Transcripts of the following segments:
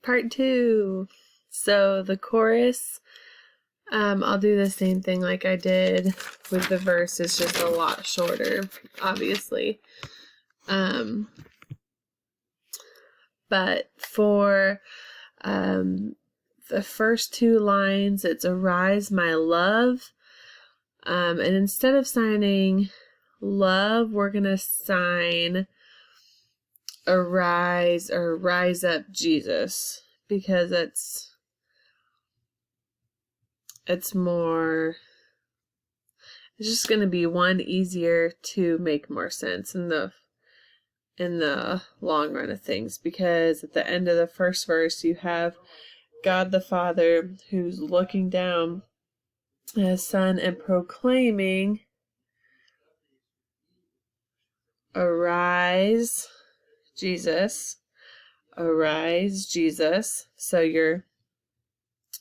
Part 2. So the chorus, I'll do the same thing like I did with the verse. It's just a lot shorter, obviously. But for the first two lines, it's arise, my love. And instead of signing love, we're going to sign arise or rise up Jesus, because it's more, it's just going to be one easier to make more sense in the long run of things, because at the end of the first verse you have God the Father who's looking down at his Son and proclaiming, arise Jesus, arise Jesus. So your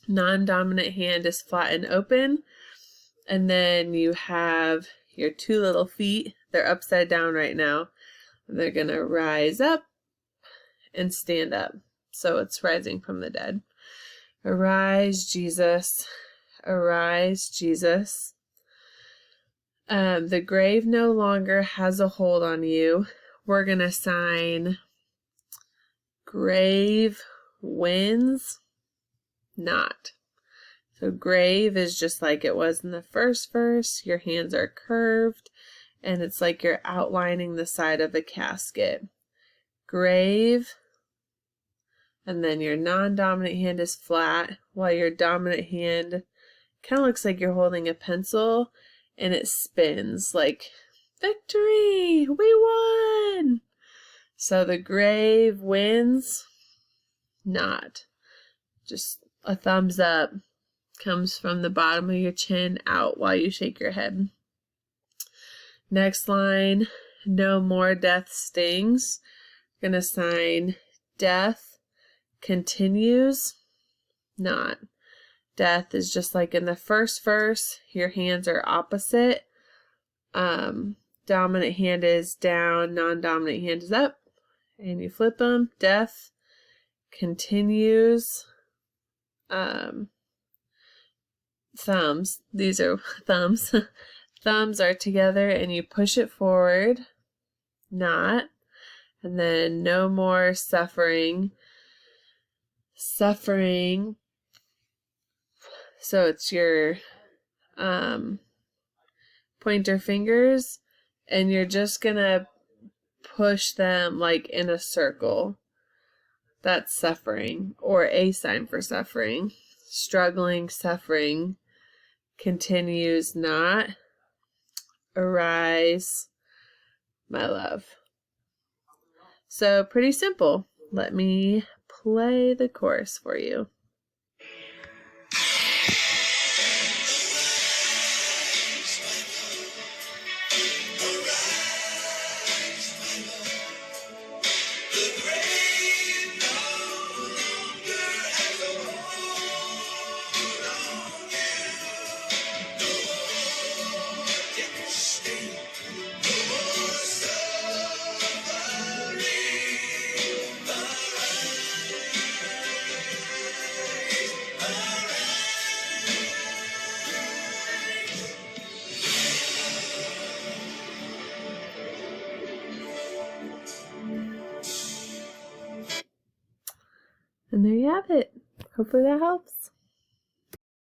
non-dominant hand is flat and open, and then you have your two little feet, they're upside down right now. They're gonna rise up and stand up. So it's rising from the dead. Arise, Jesus. Arise, Jesus. The grave no longer has a hold on you. We're going to sign grave wins not. So grave is just like it was in the first verse. Your hands are curved, and it's like you're outlining the side of a casket. Grave, and then your non-dominant hand is flat, while your dominant hand kind of looks like you're holding a pencil, and it spins like, victory, we won! So the grave wins not. Just a thumbs up comes from the bottom of your chin out while you shake your head. Next line, no more death stings. Going to sign death continues not. Death is just like in the first verse, your hands are opposite. Dominant hand is down, non-dominant hand is up, and you flip them. Death continues. Thumbs, these are thumbs. Thumbs are together and you push it forward, not. And then no more suffering. Suffering. So it's your pointer fingers, and you're just gonna push them like in a circle. That's suffering, or a sign for suffering. Struggling, suffering, continues not. Arise, my love. So pretty simple. Let me play the chorus for you. And there you have it. Hopefully that helps.